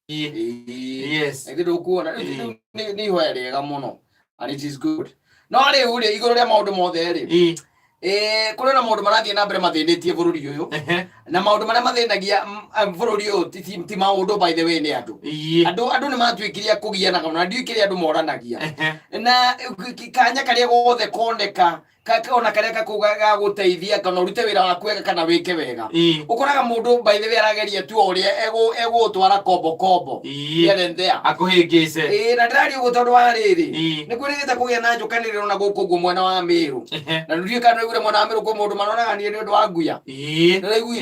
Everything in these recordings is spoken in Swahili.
Yes. Ndio kuona ni hoerega muno and it is good. No ri iguru ria maundu mothe ri. Kuri na maundu marathie na mbere mathinitie bururi uyu. Na maundu maria mathinagia bururi uyu ti maundu by the way ni andu. Andu ni matwikiria kugiana kana ndiikire andu moranagia. Na kanya karia gothe koneka ona karia kakugaga guteithia kana urute wira waku wega kana wike wega ukoraga mundu by the way arageria tu uria ego twara kombo yerendea akuhingice na ndari ugo tondu wa riri ni kwirigite kugia na njukaniriro na guku gu mwena wa Miru na ndurie kana igure mwena wa Miru ko mundu manonaga ni ndu wa nguya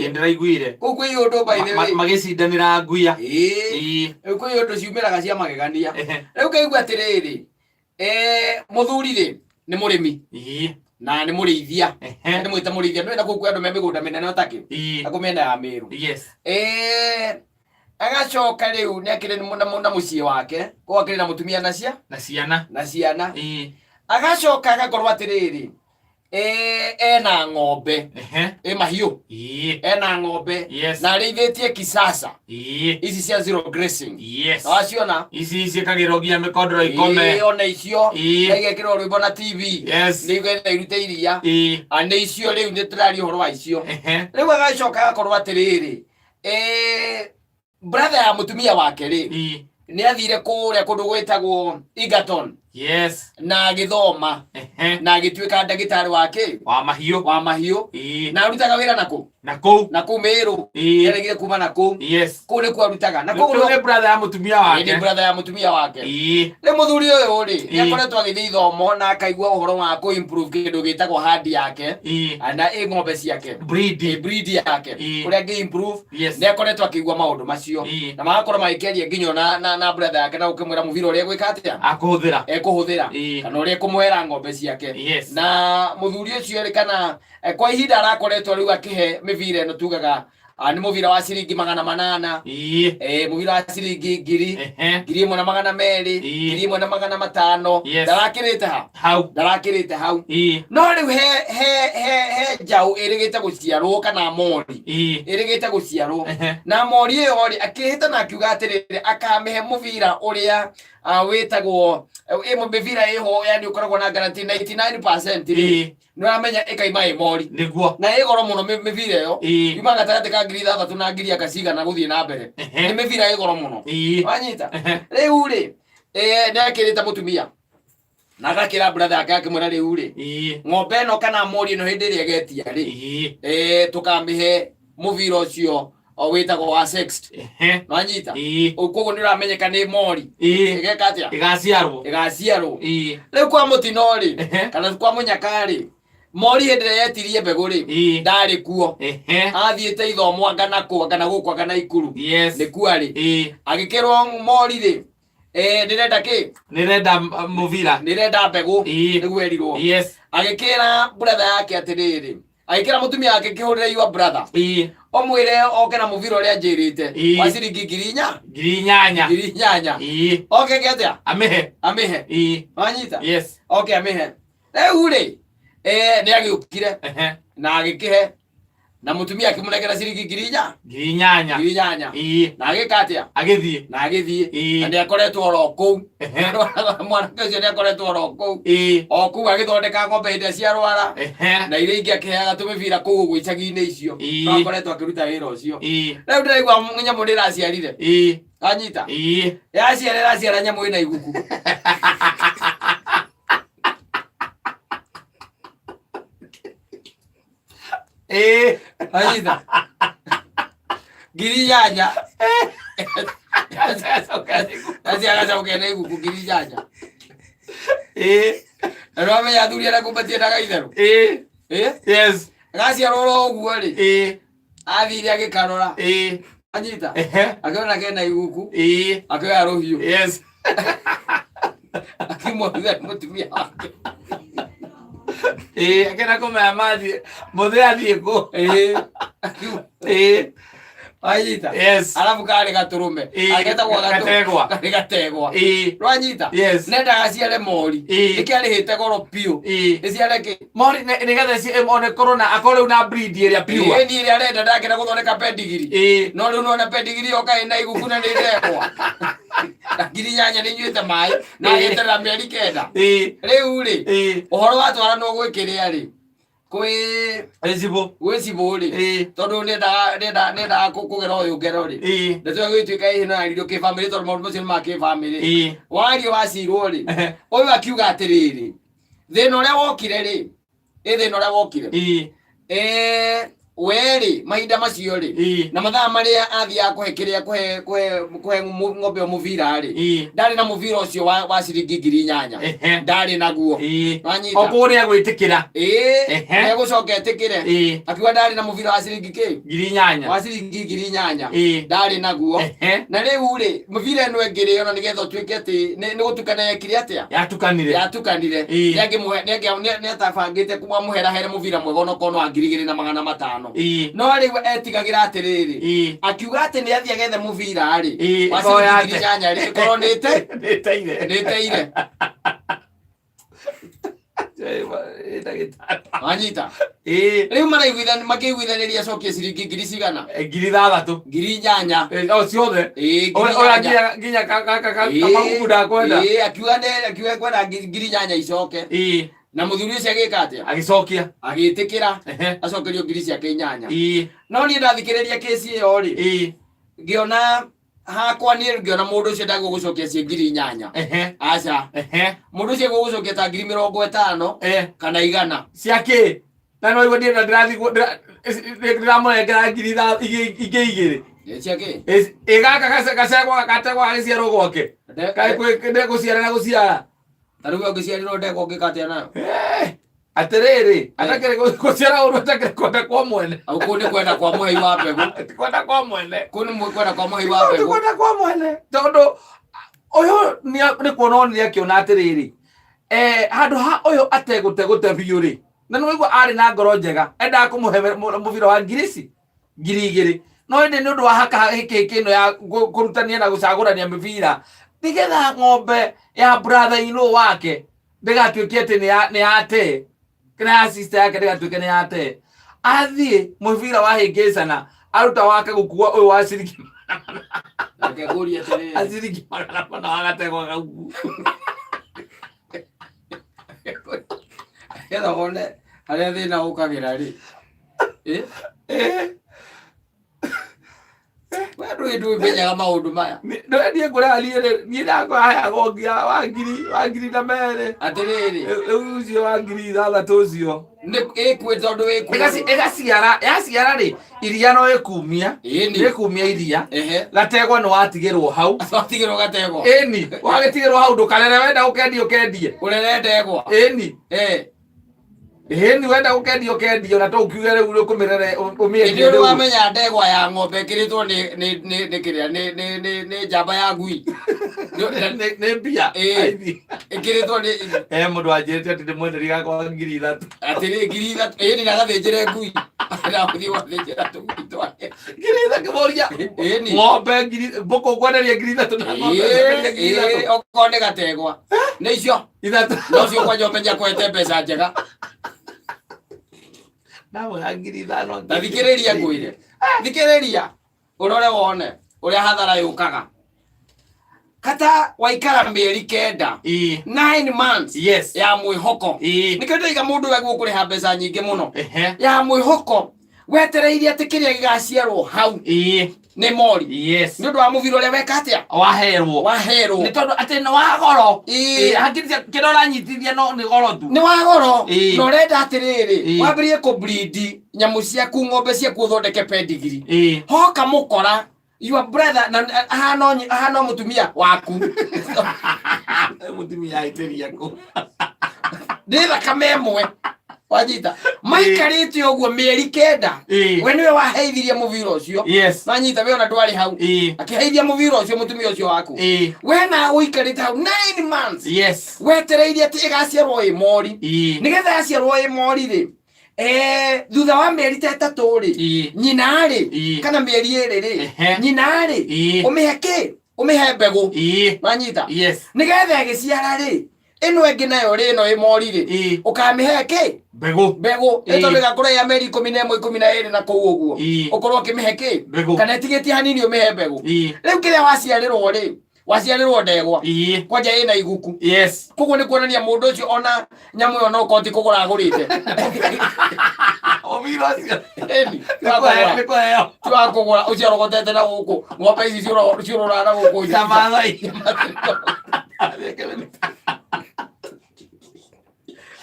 ndiraiguire kuku yundu by the way magicindanira nguya kuku yundu ciumiraga cia magegania riu kaigua atiriri muthuri ri ni murimi na ni murithia ni mwita murithia ndwenda kuku andu me migunda minene otaki akumenda ya Miru agacoka riu ni akire na mucie wake ko akire na mutumia na ciana agacoka agakorwo atiriri ena ng'ombe mahiu ena ng'ombe na arithitie kisasa ici cia zero grazing waciona ici kagirogia mikondoro ikome ona icio igekirwo rwimbo na TV nigenda irute iria ane icio riu ni turari horo wa icio riu agacoka agakorwo atiriri brother ya mutumia wake ri ni athire kuria kundu gwitagwo Egerton na agithoma na agituika ndagitari wake wa mahiu na arutaga wira naku Miru yeregire kuma naku kule kwa arutaga naku ni brother ya mutumia wake ni muthuri uyu ri ni akoretwo agithii thomo na akaigua uhoro wa ku improve kindu gitagwo hard yake ana ng'ombe ciake breed yake kuria ngi improve ni akoretwo akigua maundu macio na magakorwo magikeria nginyo na brother yake na ukimwira muvira uria gwika atia kuhuthira kana uria kumwera ng'ombe ciake na muthuri ucio ri kana kwa ihinda arakoretwo riu akihe mivira eno tugaga ni muvira wa ciringi 800 muvira wa ciringi ngiri 1,200 ndarakirite hau no riu he njau irigite guciarwo kana mori irigite guciarwo na mori iyo ri akihita na akiuga atiriri akamihe muvira uria witagwo mivira iho yani ukoragwo na guarantee 99% ri nuramenya ikaima mori niguo na igoro muno mivira iyo yuma gatagati ka ngiri 3 na ngiri akaciga na guthie na mbere ni mivira igoro muno wanyita riu ri ni akirite mutumia na agakira brother yake akimwira riu ri ng'ombe eno kana mori eno hindi ri egetia ri tukamihe muvira ucio witagwo wa sexed wanyita ukugo ni uramenyeka ni mori igeka atia igaciarwo riu kwa mutino ri kana kwa munyakari mori hindi yetirie mbegu ri ndari kuo athiite ithomo angana guku angana ikuru ni kuari agikirwo mori ri nirenda muvira nirenda mbegu niguo erirwo agikira brother yake atiriri agikira mutumia yake kihurira your brother omwire oke na muvira uria njirite wa ciringi ngiri inyanya oke getia amihe wanyita oke amihe riu ri ni agiukire na agikihe na mutumia akimunegera ciringi ngiri inyanya na agikatia agithie na ndi akoretwo ro ku mwana ucio ni akoretwo ro ku oku agithondeka ng'ombe hinde cia rwara na iria ingi akiheaga tumivira kuu gwicagi-ini icio akoretwo akiruta wira ucio riu ndiraigua nyamu ndiraciarire anyita yaciara nyamu ina iguku anyita ngiri inyanya yaciagacoka na iguku ngiri inyanya nĩwamenya athuri arĩa kumbatiendaga itherũ agaciarwo ro ũguo rĩ athire agĩkarora anyita akĩona kena iguku akĩoya rũhiũ akĩmwĩra mũtumia wake akĩenda kũmenya muthĩ athiĩ kũ Wanyita? Yes. Alafu kale gaturume. Ageta kwa gategwa. Gategwa. Wanyita? Yes. Nenda gaciare mori. Nikiari hite goro pio. Iciare ki? Mori nigetha ci one corona akore una breed iria pure. Ni iria renda ndakira guthondeka pedigree. No riu no na pedigree okaenda igukuna ni ndekwa. Ngiri nyanya ni nyuite mai na yeterera mieri kenda. Riu ri. Uhoro wa twara no gwikiria ri. Gwicibo ri tondu nenda kugera uyu ngero ri ndeto gwituika ihina rio ki family tondu maundu macio ma ki family wari wacirwo ri uyu akiuga atiriri thina uria wokire ri thina uria wokire weri mahinda macio ri na mathaa maria athia kuhekiria kuhe ng'ombe muvira ri ndari na muvira ucio wa ciringi 8,000 ndari naguo wanyita okuria gwitikira gucoka etikire akiwa ndari na muvira wa ciringi ki 8,000 wa ciringi 8,000 ndari naguo na riu ri muvira eno engire ona nigetha utuike ati ni gutukana yekire atia yatukanire ni atabangite kuma muhera here muvira mwega ona kono wa 2,500 no riu etigagira atiriri akiuga ati ni athia gethe muvira ri wa ciringi 8,000 ri korwo niteire Wanyita? Riu makiguithaniria cokie ciringi 6,000 8,000 ciothe oya nginya kamagugu ndakwenda akiuga kwenda 8,000 icoke na muthuri ucio agika atia agicokia agitikira acokerio 8,000 no ni ndathikiriria kesi iyo ri ngiona hakwa ni ngiona mundu ucio ndago gucokia 8,000 aca mundu ucio gucokia ta 50,000 kana 100 ciake na no igodi na ndirathi ndiramurengera 2,000 ciake igaka gacegwa gategwa agiciarwo gwake kai guciara na guciara taruga guciariro ndego ngikatia nayo atiriri atakire guciara uru atakire kwenda kwa mwene au kuni kwenda kwa muhei wa mbegu kwenda kwa mwene kuni kwenda kwa muhei wa mbegu kwenda kwa mwene tondu uyu ni kuononi akiona atiriri handu ha uyu ategute biu ri na no igwa ari na ngoro njega enda kumuhe muvira wa 2,000 no ende ni undu wa haka hiki no ya kurutania na gucagurania mivira nigetha ng'ombe ya brother ino wake ndigatuike ati ni ate kana sister yake ndigatuike ni ate athie muvira wa hingicana aruta wake gukua uyu wa ciringi akeguria tere aciringi 100 wagategwa gau ketha one aria thina ukagira ri Wadu ndu menyaga maundu maya ndie ngura aliere ni ndako haya gongia wa ngiri na mere atiriri ucio wa 3,000 ucio ni kwita ndu yaciara ri iria no ikumia ikumia iria gategwa no watigirwo hau watigirwo gategwa eni wagitigirwo hau ndukarere wenda ukendie urere ndegwa eni ni wenda ukendio na to ukiuga riu ukumirere umie ndio wamenya ndegwa ya ng'ombe kiritwo ni kiria ni njamba ya ngui ne mbia ikiritwo ni mundu anjirite ati ndimwenderia gakwa 3,000 ati ni 3,000 ni nagathinjire ngui na uthi wathinjira tugui twake 3,000 kiboria ng'ombe mboko kwenderia 3,000 na ng'ombe okone gategwa ni icio ithatu no cio kwa njomenya kwete mbeca njega nawe 5,000 thikiriria ngwire thikiriria urore wone uria hathara yukaga kata waikara mieri 9 months ya mwihoko nikenda iga mundu we gukuriha mbeca nyingi muno ya mwihoko wetereirie ati kiria gigaciarwo hau ni mori ni undu wa muviro uria weka atia waherwo ni tondu ati ni wa goro hakiricia kirora nyitithia no ni goro tu ni wa goro no renda atiriri wambirie ku breed nyamu ciaku ng'ombe ciaku uthondeke pedigree hoka mukora your brother na ahano mutumia waku mutumia iteria ku ndira kamemwe wajita maikarite oguo mieri 9 we niwe waheithirie muvira ucio nanyita we ona ndwari hau akiheithia muvira ucio mutumia ucio waku we na uikarite hau 9 months wetereirie ati igaciarwo i mori nigetha yaciarwo i mori ri thutha wa mĩeri ta 3 rĩ nyina rĩ kana mĩeri 2 rĩ nyina rĩ ũmĩhe mbegũ wanyita nĩgetha ĩgĩciara rĩ ĩno ĩngĩ nayo rĩ ĩno ĩmori rĩ ũkamĩhe mbegũ ĩtondũ ĩgakorwo ya mĩeri 11 12 na kũu ũguo ũkorwo ũkĩmĩhe kana ĩtigĩtie hanini ũmĩhe mbegũ rĩu kĩrĩa waciarĩrwo ndegwa kwanja ĩna iguku koguo nĩ kuonania mũndũ ũcio ona nyamũ ĩyo no koti kũgũra agũrĩte Omiro ũcio nĩ kũheo tiwa kũgũra ũciarogotete na gũkũ ng'ombe ici ciũrũraga na gũkũ Tamathai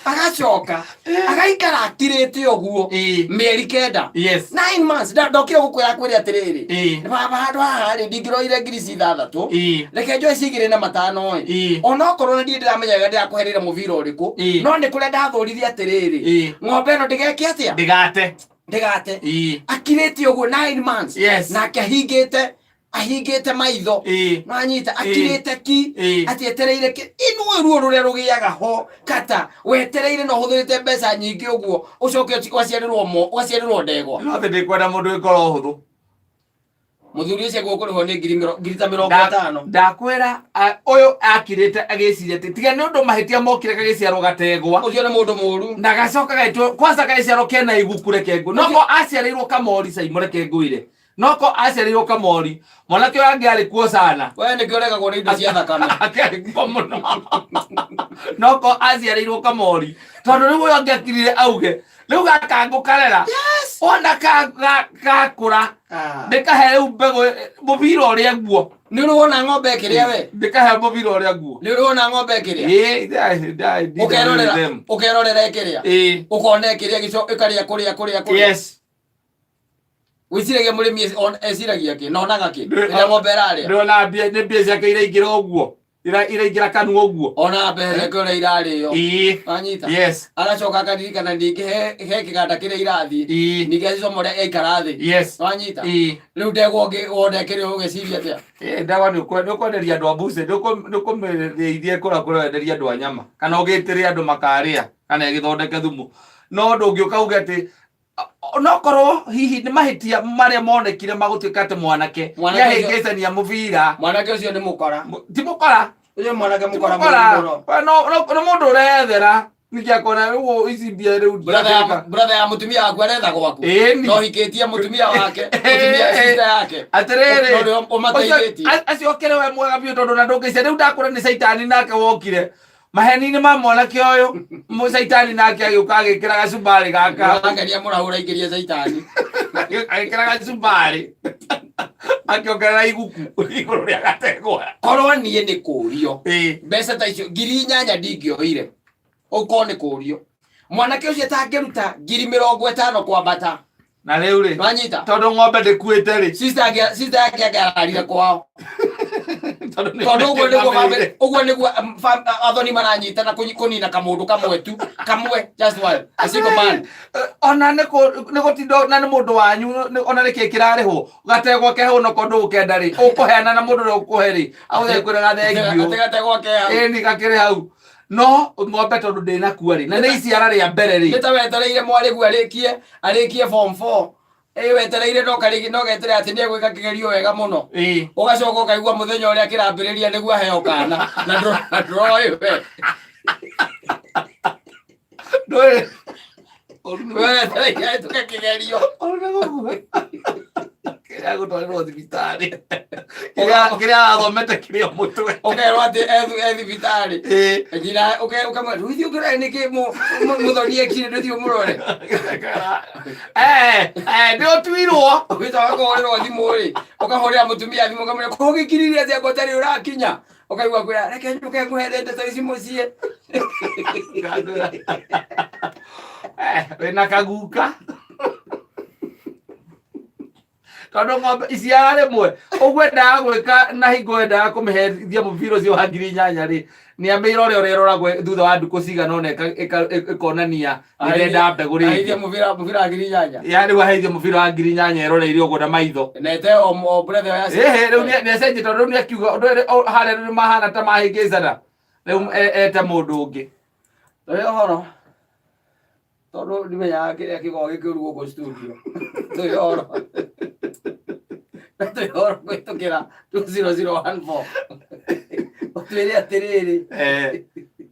agacoka agaikara akirĩte ũguo mĩeri 9 9 months ndokire gũkwĩra kwĩrĩ atĩrĩrĩ baba handũ haha rĩ ndingĩroire ngiri 6 reke njoe cigĩrĩ na 5 onokorwo na ndĩramenyaga ndĩrakũherera mũbira ũrĩkũ no nĩ kũrĩa ndathũrire atĩrĩrĩ ng'ombe ĩno ndĩgeke atĩa ndĩgate akirĩte ũguo 9 months nake ahingĩte maitho nanyita akirĩte ki atietereire inu ruo rũrĩa rũgĩaga ho kata wetereire no hũthĩrĩte mbeca nyingĩ ũguo ũcoke waciarĩrwo ndegwa no ndĩkwenda mũndũ wĩkora ũhũthũ mũthuri ũcio gũkũrĩhwo nĩ ngiri ta 50 ndakwĩra ũyũ akirĩte agĩciria atĩ tiga nĩ ũndũ mahĩtia mokire gagĩciarwo gategwa ũcio nĩ mũndũ mũru na gacoka gaitwo kwanza gagĩciarwo kena iguku reke ngũ noko aciarĩirwo kamori caimo reke ngwĩre noko aciarĩirwo kamori mwanake ũyũ angĩarĩ kuo sana we nĩkĩo ũregagwo nĩ indo cia thakame akĩarĩ kuo mũno noko aciarĩirwo kamori tondũ rĩu ũyũ angĩakirire auge rĩu gakangũkarera ona gakũra ndĩkahe rĩu mbegũ mũbira ũrĩa guo nĩ ũrona ng'ombe ĩkĩrĩa we ndĩkahe mũbira ũrĩa guo nĩ ũrona ng'ombe ĩkĩrĩa ũkerorera ĩkĩrĩa ũkona ĩkĩrĩa ĩkarĩa kũrĩa wĩciragia mũrĩmi eciragia kĩ nonaga kĩ ĩrĩa ng'ombe ĩrarĩa ndĩrona nĩ mbia ciake iraingĩra ũguo iraingĩra kanua ũguo ona mbere kũrĩa irarĩo anyita agacoka akaririkana ningĩ he kĩganda kĩrĩa irathiĩ ningĩ acicomore aikara thĩ anyita rĩu ndegwa wona kĩrĩa ũgĩciria atĩa ndegwa nĩũkwenderia andũ a mbuce nĩũkũmĩrĩithie kũrenderia andũ a nyama kana ũgĩtĩre andũ makarĩa kana ĩgĩthondeke thumu no ndũngĩũka uge atĩ nokorwo hihi nĩ mahĩtia marĩa monekire magũtuĩka atĩ mwanake nĩahĩngĩcania mũbira mwanake ũcio nĩ mũkora ti mũkora ũcio mwanake mũkora nĩ mũndũ ũrethera nĩkĩakona rĩu ici mbia rĩu brother ya mũtumia waku aretha gwaku no hikĩtie mũtumia wake mũtumia sister yake atĩrĩrĩ aciokere we mwega biũ tondũ na ndũngĩcia rĩu ndakũra nĩ caitani nake wokire maheni-inĩ ma mwanake ũyũ mũcaitani nake agĩũka agĩkĩra gacumbarĩ gaka angeria mũrahũra ingĩria caitani agĩkĩra gacumbarĩ akĩongerera iguku igũrũ rĩa gategwa korwo niĩ nĩ kũrio mbeca ta icio ngiri 8 ndingĩoire ũkorwo nĩ kũrio mwanake ũcio atangĩruta ngiri 50 kwambata na rĩu rĩ tondũ ng'ombe ndĩkuĩte rĩ sister yake angĩararire kwao tondũ ũguo nĩguo athoni maranyitana kũnina kamũndũ kamwe tu kamwe just one a single man ona nĩ gũtinda na nĩ mũndũ wanyu ona nĩkĩ kĩrarĩhwo gategwa keho no kondũ ũkenda rĩ ũkũheana na mũndũ ũrĩa ũkũhe rĩ agũthe kwĩra gathengio gategwa keho ĩni gakĩrĩ hau no ng'ombe tondũ ndĩnakua rĩ na nĩ iciara rĩa mbere rĩ nĩ ta wetereire mwarĩgu arĩkie form 4 wetereire no getere atĩ nĩ egwĩka kĩgerio wega mũno ũgacoka ũkaigua mũthenya ũrĩa kĩrambĩrĩria nĩguo aheo kana na ndũroĩ we wetereire ahĩtũke kĩgerio kĩrĩa gũtwarĩrwo thibitarĩ kĩrĩa athomete kĩrĩa mũtwe ũkerwo atĩ e thibitarĩ njĩra ũkamwĩra rũithi ũngĩrore nĩkĩ mũthoni ekire ndũthiĩ ũmũrore ndĩũtuirwo ũgĩtaga kũhũrĩrwo thimũ-rĩ ũkahũrĩra mũtumia thimũ ũkamwĩra kũgĩkiririe atĩa ngotarĩ ũrakinya ũkaigua kwĩra reke njũke ngũhere ndeto ici mũciĩ wĩna kaguka tondũ ng'ombe iciara rĩmwe ũguo endaga gwĩka na hingo endaga kũmĩherithia mũbira ũcio wa ngiri 8 rĩ nĩamĩire ũrĩa ũreroragwo thutha wa ndukũ cigana ũna ĩkonania nĩrenda mbegũ rĩngĩ mũbira wa ngiri 8 yani waheithia mũbira wa ngiri 8 eroreire ũguo na maitho nete o brother ya rĩu nĩacenjia tondũ rĩu nĩakiuga harĩa rĩu mahana ta mahĩngĩcana rĩu ete mũndũ ũngĩ ũhoro Todo nimenya kile kigogo kirugo ko studio. Toyoro. Toyoro kwetokera 20014. Otwere atiriri.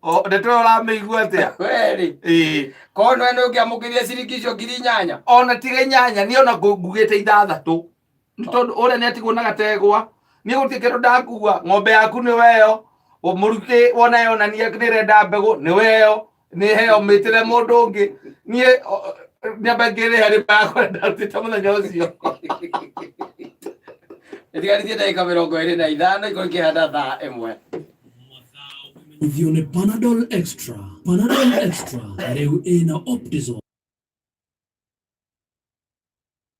O ndeto la meigua atia. Kweli. Kono eno kiamukiria sirikisho kiri nyanya. Ona tige nyanya ni ona ngugite ithathatu. Tondu ore ni atigwo na gategwa. Ni gutikero ndakua ng'ombe yaku ni weyo. Umuruke wona yona ni renda mbegu ni weyo. Ni heo mitire mundu ungi. Ni nyabagire hari pa kwenda tutamuthenya ucio. Etigarithie ndagika 25 iko kihanda thaa 1. Uvione Panadol Extra. Panadol Extra leo ina Optizol.